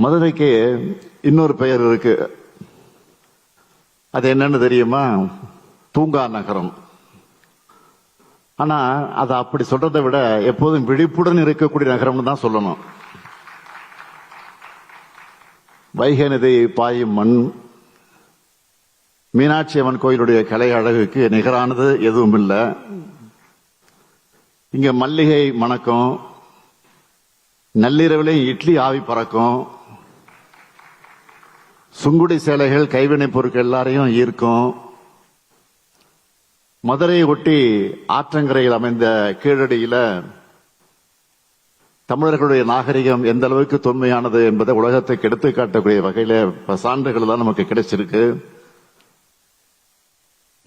மதுரைக்கு இன்னொரு பெயர் இருக்கு. அது என்னன்னு தெரியுமா? தூங்கா நகரம். ஆனா அதை அப்படி சொல்றதை விட எப்போதும் விழிப்புடன் இருக்கக்கூடிய நகரம்னு தான் சொல்லணும். வைகை நதி பாயும் மண், மீனாட்சி அம்மன் கோயிலுடைய கலை அழகுக்கு நிகரானது எதுவும் இல்லை. இங்க மல்லிகை மணக்கும், நள்ளிரவிலே இட்லி ஆவி பறக்கும், சுங்குடி சேலைகள் கைவினை பொருட்கள் எல்லாரையும் ஈர்க்கும். மதுரையை ஒட்டி ஆற்றங்கரையில் அமைந்த கீழடியில தமிழர்களுடைய நாகரிகம் எந்த அளவுக்கு தொன்மையானது என்பதை உலகத்துக்கு எடுத்து காட்டக்கூடிய வகையில சான்றுகள் தான் நமக்கு கிடைச்சிருக்கு.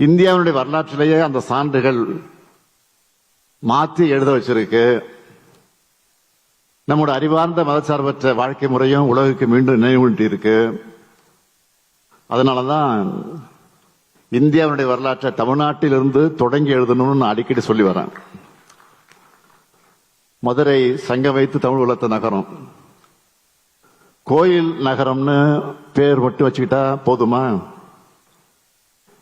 இந்தியாவுடைய வரலாற்றிலேயே அந்த சான்றுகள் மாற்றி எழுத வச்சிருக்கு. நம்முடைய அறிவார்ந்த மதச்சார்பற்ற வாழ்க்கை முறையும் உலகுக்கு மீண்டும் நினைவூட்டி இருக்கு. அதனாலதான் இந்தியாவுடைய வரலாற்றை தமிழ்நாட்டிலிருந்து தொடங்கி எழுதணும்னு நான் அடிக்கடி சொல்லி வரேன். மதுரை சங்கம் வைத்து தமிழ் வளர்த்த நகரம், கோயில் நகரம்னு பேர் மட்டும் வச்சுக்கிட்டா போதுமா?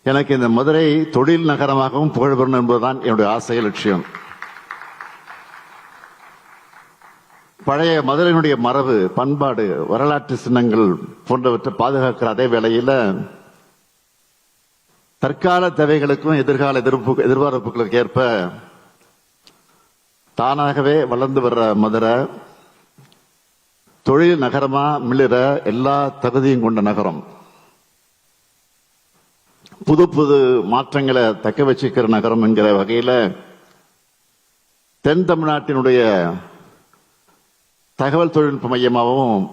எனக்கு இந்த மதுரை தொழில் நகரமாகவும் புகழ் பெறணும் என்பதுதான் என்னுடைய ஆசை, லட்சியம். பழைய மதுரையினுடைய மரபு, பண்பாடு, வரலாற்று சின்னங்கள் போன்றவற்றை பாதுகாக்கிற அதே வேளையில் தற்கால தேவைகளுக்கும் எதிர்கால எதிர்பார்ப்புகளுக்கு ஏற்ப தானாகவே வளர்ந்து வர்ற மதுரை தொழில் நகரமா மிளிர எல்லா தகுதியும் கொண்ட நகரம். புது புது மாற்றங்களை தக்க வச்சுக்கிற நகரம் என்கிற வகையில தென் தமிழ்நாட்டினுடைய தகவல் தொழில்நுட்ப மையமாகவும்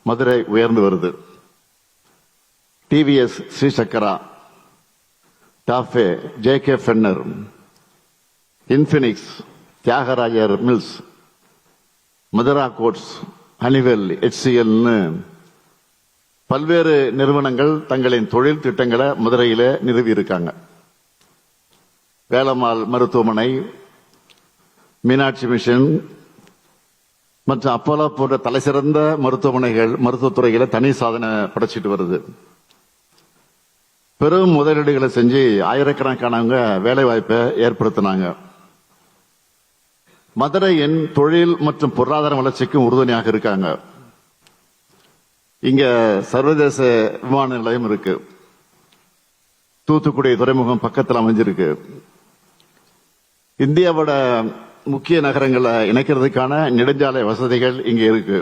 மதுரை உயர்ந்து வருது. TVS Srichakra, TAFE, JK. Fenner, Infinix, Thiagarajar mills, Madura Coats, Honeywell, HCL பல்வேறு நிறுவனங்கள் தங்களின் தொழில் திட்டங்களை மதுரையில நிறுவி இருக்காங்க. வேலம்மாள் மருத்துவமனை, மீனாட்சி மிஷன் மற்றும் அப்போலோ போன்ற தலை சிறந்த மருத்துவமனைகள் மருத்துவத்துறையில தனி சாதனை படைச்சிட்டு வருது. பெரும் முதலீடுகளை செஞ்சு ஆயிரக்கணக்கானவங்க வேலை வாய்ப்பை ஏற்படுத்தினாங்க. மதுரையின் தொழில் மற்றும் பொருளாதார வளர்ச்சிக்கும் உறுதுணையாக இருக்காங்க. இங்க சர்வதேச விமான நிலையம் இருக்கு. தூத்துக்குடி துறைமுகம் பக்கத்தில் அமைஞ்சிருக்கு. இந்தியாவோட முக்கிய நகரங்களை இணைக்கிறதுக்கான நெடுஞ்சாலை வசதிகள் இங்க இருக்கு.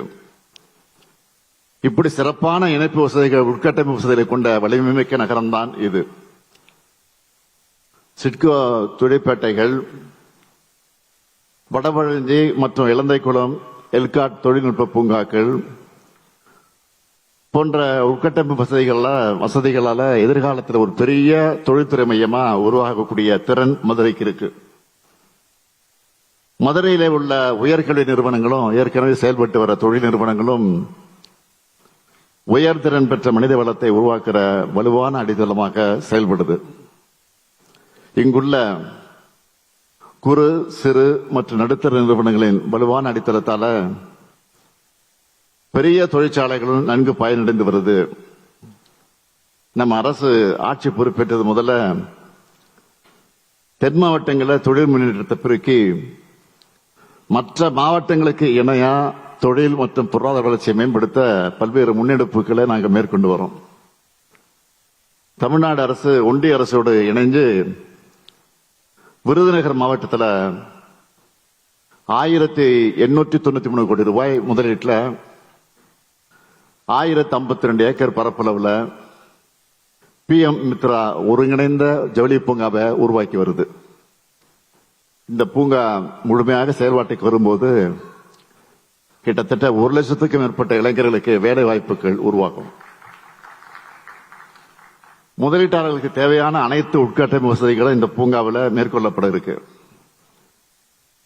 இப்படி சிறப்பான இணைப்பு வசதிகள், உட்கட்டமைப்பு வசதிகளை கொண்ட வலிமைமிக்க நகரம் தான் இது. சிட்கோ தொழிற்பேட்டைகள், வடபழஞ்சி மற்றும் இலந்தைக்குளம் எல்காட் தொழில்நுட்ப பூங்காக்கள் போன்ற உட்கட்டமைப்பு வசதிகளால எதிர்காலத்தில் ஒரு பெரிய தொழில்துறை மையமா உருவாகக்கூடிய திறன் மதுரைக்கு இருக்கு. மதுரையிலே உள்ள உயர்கல்வி நிறுவனங்களும் ஏற்கனவே செயல்பட்டு வர தொழில் நிறுவனங்களும் உயர்திறன் பெற்ற மனித வளத்தை உருவாக்குற வலுவான அடித்தளமாக செயல்படுது. இங்குள்ள குறு, சிறு மற்றும் நடுத்தர நிறுவனங்களின் வலுவான அடித்தளத்தால பெரிய தொழிற்சாலைகளும் நன்கு பயனடைந்து வருது. நம்ம அரசு ஆட்சி பொறுப்பேற்றது முதல்ல தென் மாவட்டங்களில் தொழில் முன்னேற்றத்தை பெருக்கி மற்ற மாவட்டங்களுக்கு இணையா தொழில் மற்றும் பொருளாதார வளர்ச்சியை மேம்படுத்த பல்வேறு முன்னெடுப்புகளை நாங்கள் மேற்கொண்டு வரோம். தமிழ்நாடு அரசு ஒன்றிய அரசோடு இணைந்து விருதுநகர் மாவட்டத்தில் 1893 கோடி ரூபாய் முதலீட்டில் 1052 ஏக்கர் பரப்பளவில் PM மித்ரா ஒருங்கிணைந்த ஜவுளி பூங்காவை உருவாக்கி வருது. இந்த பூங்கா முழுமையாக செயல்பாட்டுக்கு வரும்போது கிட்டத்தட்ட 1 லட்சத்துக்கும் மேற்பட்ட இளைஞர்களுக்கு வேலை வாய்ப்புகள் உருவாகும். முதலீட்டாளர்களுக்கு தேவையான அனைத்து உட்கட்டமைப்பு வசதிகளும் இந்த பூங்காவில் மேற்கொள்ளப்பட இருக்கு.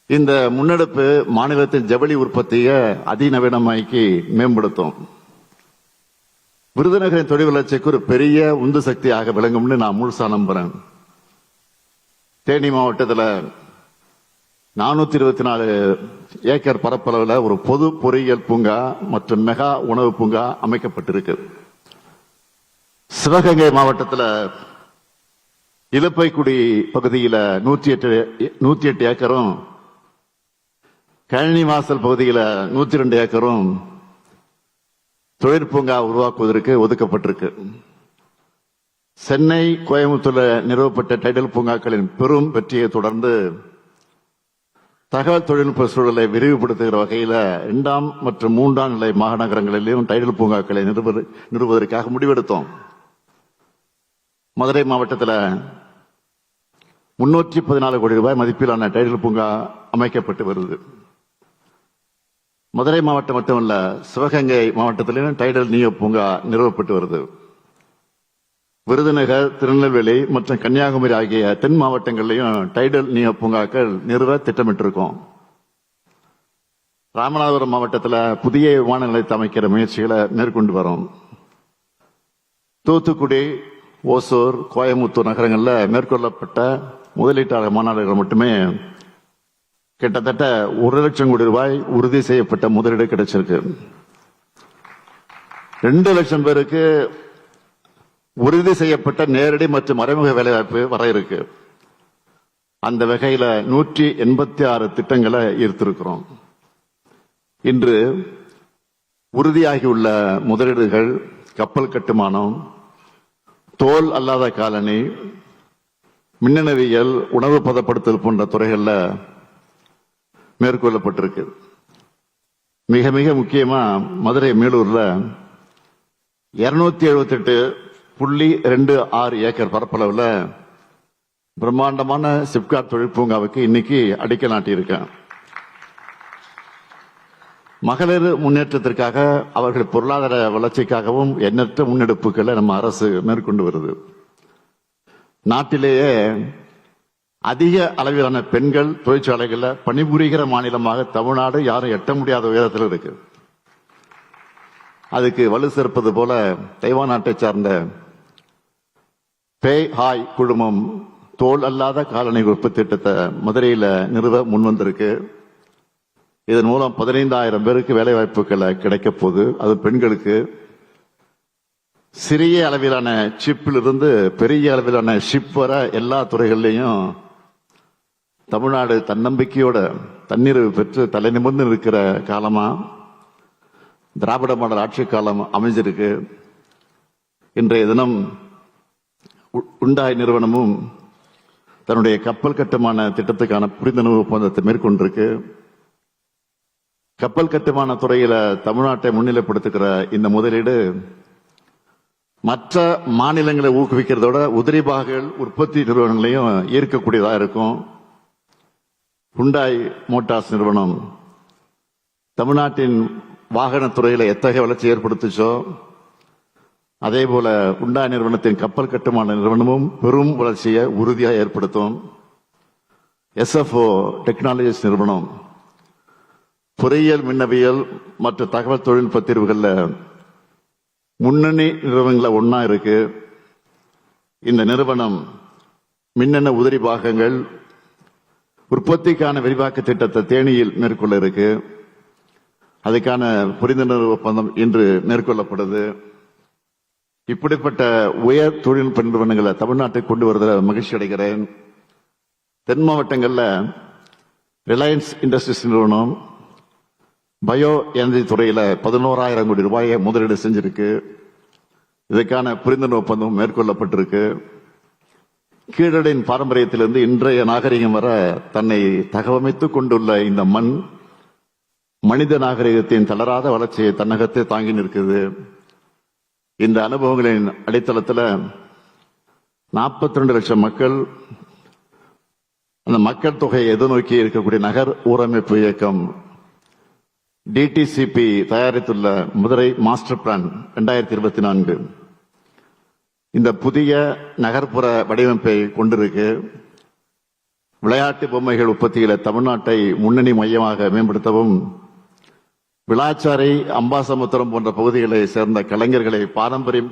இந்த முன்னெடுப்பு மாநிலத்தின் ஜவுளி உற்பத்தியை அதிநவீனமாக்கி மேம்படுத்தும். விருதுநகரின் தொழில் வளர்ச்சிக்கு ஒரு பெரிய உந்து சக்தியாக விளங்கும்னு நான் முழுசா நம்புறேன். தேனி மாவட்டத்தில் 424 ஏக்கர் பரப்பளவில் ஒரு பொது பொறியியல் பூங்கா மற்றும் மெகா உணவு பூங்கா அமைக்கப்பட்டிருக்கு. சிவகங்கை மாவட்டத்தில் இலுப்பைக்குடி பகுதியில் 108 ஏக்கரும், கழனி வாசல் பகுதியில் 102 ஏக்கரும் தொழிற்பூங்கா உருவாக்குவதற்கு ஒதுக்கப்பட்டிருக்கு. சென்னை, கோயம்புத்தூரில் நிறுவப்பட்ட டைடல் பூங்காக்களின் பெரும் வெற்றியை தொடர்ந்து தகவல் தொழில்நுட்ப சூழலை விரிவுபடுத்துகிற வகையில் 2ஆம் மற்றும் 3ஆம் நிலை மாநகரங்களிலும் டைடல் பூங்காக்களை நிறுவுவதற்காக முடிவெடுத்தோம். மதுரை மாவட்டத்தில் 314 கோடி ரூபாய் மதிப்பிலான டைடல் பூங்கா அமைக்கப்பட்டு வருது. மதுரை மாவட்டம் மட்டுமல்ல, சிவகங்கை மாவட்டத்திலும் டைடல் நியோ பூங்கா நிறுவப்பட்டு வருது. விருதுநகர், திருநெல்வேலி மற்றும் கன்னியாகுமரி ஆகிய தென் மாவட்டங்களிலும் டைடல் நியோ பூங்காக்கள் நிறுவ திட்டமிட்டிருக்கோம். ராமநாதபுரம் மாவட்டத்தில் புதிய விமான நிலையத்தை அமைக்கிற முயற்சிகளை மேற்கொண்டு வரோம். தூத்துக்குடி, ஓசூர், கோயம்புத்தூர் நகரங்களில் மேற்கொள்ளப்பட்ட முதலீட்டாளர் மாநாடுகள் மட்டுமே கிட்டத்தட்ட 1 லட்சம் கோடி ரூபாய் உறுதி செய்யப்பட்ட முதலீடு கிடைச்சிருக்கு. 2 லட்சம் பேருக்கு உறுதி செய்யப்பட்ட நேரடி மற்றும் மறைமுக வேலைவாய்ப்பு வர இருக்கு. அந்த வகையில 186 திட்டங்களை ஈர்த்திருக்கிறோம். இன்று உறுதியாகியுள்ள முதலீடுகள் கப்பல் கட்டுமானம், தோல் அல்லாத காலனி, மின்னணுவியல், உணவு பதப்படுத்தல் போன்ற துறைகளில் மேற்கொள்ளப்பட்டிருக்கு. மிக மிக முக்கியமா மதுரை மேலூர்ல 278.26 ஏக்கர் பரப்பளவுல பிரம்மாண்டமான சிப்காட் தொழிற்பூங்காவுக்கு இன்னைக்கு அடிக்கல் நாட்டியிருக்கேன். மகளிர் முன்னேற்றத்திற்காக, அவர்கள் பொருளாதார வளர்ச்சிக்காகவும் எண்ணற்ற முன்னெடுப்புகளை நம்ம அரசு மேற்கொண்டு வருது. நாட்டிலேயே அதிக அளவிலான பெண்கள் தொழிற்சாலைகளில் பணிபுரிகிற மாநிலமாக தமிழ்நாடு யாரும் எட்ட முடியாத உயரத்தில் இருக்கு. அதுக்கு வலு சேர்ப்பது போல தைவான் நாட்டை சார்ந்த பேய் ஹாய் குழுமம் தோல் அல்லாத காலணி உற்பத்தி திட்டத்தை மதுரையில் நிறுவ முன்வந்திருக்கு. இதன் மூலம் 15,000 பேருக்கு வேலை வாய்ப்புகளை கிடைக்க போகுது. அது பெண்களுக்கு. சிறிய அளவிலான சிப்பிலிருந்து பெரிய அளவிலான ஷிப் வர எல்லா துறைகளிலையும் தமிழ்நாடு தன்னம்பிக்கையோட தன்னிறைவு பெற்று தலை நிமிர்ந்து இருக்கிற காலமா திராவிட மாடல் ஆட்சி காலம் அமைஞ்சிருக்கு. இன்றைய தினம் உண்டாய் நிறுவனமும் தன்னுடைய கப்பல் கட்டுமான திட்டத்துக்கான புரிந்துணர்வு ஒப்பந்தத்தை மேற்கொண்டிருக்கு. கப்பல் கட்டுமான துறையில தமிழ்நாட்டை முன்னிலைப்படுத்துகிற இந்த முதலீடு மற்ற மாநிலங்களை ஊக்குவிக்கிறதோட உதிரி பாகங்கள் உற்பத்தி நிறுவனங்களையும் ஈர்க்கக்கூடியதா இருக்கும். ஹுண்டாய் மோட்டார்ஸ் நிறுவனம் தமிழ்நாட்டின் வாகனத்துறையில எத்தகைய வளர்ச்சி ஏற்படுத்துச்சோ அதே போல ஹுண்டாய் நிறுவனத்தின் கப்பல் கட்டுமான நிறுவனமும் பெரும் வளர்ச்சியை உறுதியாக ஏற்படுத்தும். SFO டெக்னாலஜிஸ் நிறுவனம் பொறியியல், மின்னவியல் மற்றும் தகவல் தொழில்நுட்ப தீர்வுகளில் முன்னணி நிறுவனங்கள ஒன்னா இருக்கு. இந்த நிறுவனம் மின்னணு உதிரி பாகங்கள் உற்பத்திக்கான விரிவாக்க திட்டத்தை தேனியில் மேற்கொள்ள இருக்கு. அதுக்கான புரிந்துணர்வு ஒப்பந்தம் இன்று மேற்கொள்ளப்படுது. இப்படிப்பட்ட உயர் தொழில்நுட்ப நிறுவனங்களை தமிழ்நாட்டுக்கு கொண்டு வருவதில் மகிழ்ச்சி அடைகிறேன். தென் மாவட்டங்களில் ரிலையன்ஸ் இண்டஸ்ட்ரீஸ் நிறுவனம் பயோ எனர்ஜி துறையில 11,000 கோடி ரூபாயை முதலீடு செஞ்சிருக்கு. இதற்கான புரிந்துணர்வு ஒப்பந்தம் மேற்கொள்ளப்பட்டிருக்கு. கீழடியின் பாரம்பரியத்திலிருந்து இன்றைய நாகரிகம் வர தன்னை தகவமைத்துக் கொண்டுள்ள இந்த மண் மனித நாகரிகத்தின் தளராத வளர்ச்சியை தன்னகத்தை தாங்கி நிற்குது. இந்த அனுபவங்களின் அடித்தளத்தில் 42 லட்சம் மக்கள், அந்த மக்கள் தொகையை எதிர்நோக்கி இருக்கக்கூடிய நகர் ஊரமைப்பு இயக்கம் DTCP தயாரித்துள்ள மதுரை மாஸ்டர் பிளான் 2024 இந்த புதிய நகர்ப்புற வடிவமைப்பை கொண்டிருக்கு. விளையாட்டு பொம்மைகள் உற்பத்தியில தமிழ்நாட்டை முன்னணி மையமாக மேம்படுத்தவும், விளாச்சாரை, அம்பாசமுத்திரம் போன்ற பகுதிகளை சேர்ந்த கலைஞர்களை பாரம்பரிய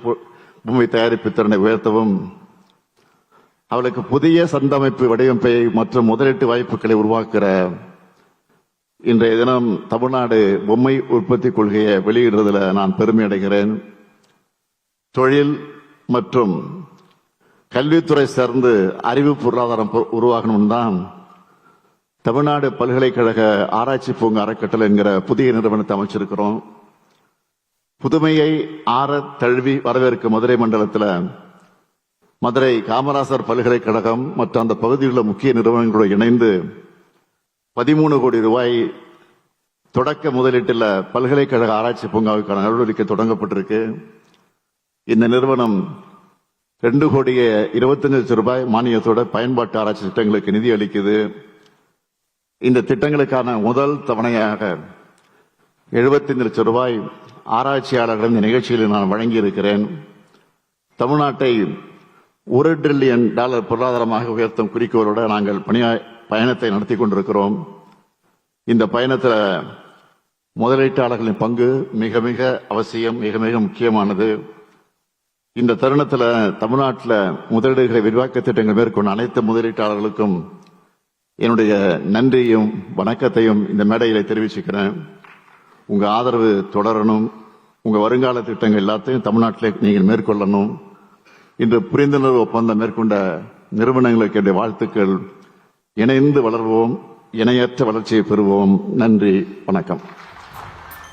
பொம்மை தயாரிப்பு திறனை உயர்த்தவும், அவளுக்கு புதிய சந்தமைப்பு வடிவமைப்பை மற்றும் முதலீட்டு வாய்ப்புகளை உருவாக்குகிற இன்றைய தினம் தமிழ்நாடு பொம்மை உற்பத்தி கொள்கையை வெளியிடுறதுல நான் பெருமை அடைகிறேன். தொழில் மற்றும் கல்வித்துறை சார்ந்து அறிவு பொருளாதாரம் உருவாகணும் தான் தமிழ்நாடு பல்கலைக்கழக ஆராய்ச்சி பூங்கா அறக்கட்டளை என்கிற புதிய நிறுவனத்தை அமைச்சிருக்கிறோம். புதுமையை ஆற தழுவி வரவேற்கும் மதுரை மண்டலத்தில் மதுரை காமராசர் பல்கலைக்கழகம் மற்றும் அந்த பகுதியில் உள்ள முக்கிய நிறுவனங்களோடு இணைந்து 13 கோடி ரூபாய் தொடக்க முதலீட்டில் பல்கலைக்கழக ஆராய்ச்சி பூங்காவுக்கான நடவடிக்கை தொடங்கப்பட்டிருக்கு. இந்த நிறுவனம் 2 கோடியே 25 லட்சம் ரூபாய் மானியத்தோட பயன்பாட்டு ஆராய்ச்சி திட்டங்களுக்கு நிதி அளிக்குது. இந்த திட்டங்களுக்கான முதல் தவணையாக 75 லட்சம் ரூபாய் ஆராய்ச்சியாளர்கள் இந்த நிகழ்ச்சியில் நான் வழங்கி இருக்கிறேன். தமிழ்நாட்டை $1 டிரில்லியன் பொருளாதாரமாக உயர்த்தும் குறிக்கோளோடு நாங்கள் பயணத்தை நடத்தி கொண்டிருக்கிறோம். இந்த பயணத்தில் முதலீட்டாளர்களின் பங்கு மிக மிக அவசியம், மிக மிக முக்கியமானது. இந்த தருணத்தில் தமிழ்நாட்டில் முதலீடுகளை விரிவாக்க திட்டங்கள் மேற்கொண்ட அனைத்து முதலீட்டாளர்களுக்கும் என்னுடைய நன்றியும் வணக்கத்தையும் இந்த மேடையில தெரிவிச்சுக்கிறேன். உங்க ஆதரவு தொடரணும். உங்க வருங்கால திட்டங்கள் எல்லாத்தையும் தமிழ்நாட்டிலே நீங்கள் மேற்கொள்ளணும். இன்று புரிந்துணர்வு ஒப்பந்தம் மேற்கொண்ட நிறுவனங்களுக்கு என்னுடைய வாழ்த்துக்கள். இணைந்து வளர்வோம், இணையற்ற வளர்ச்சியை பெறுவோம். நன்றி, வணக்கம்.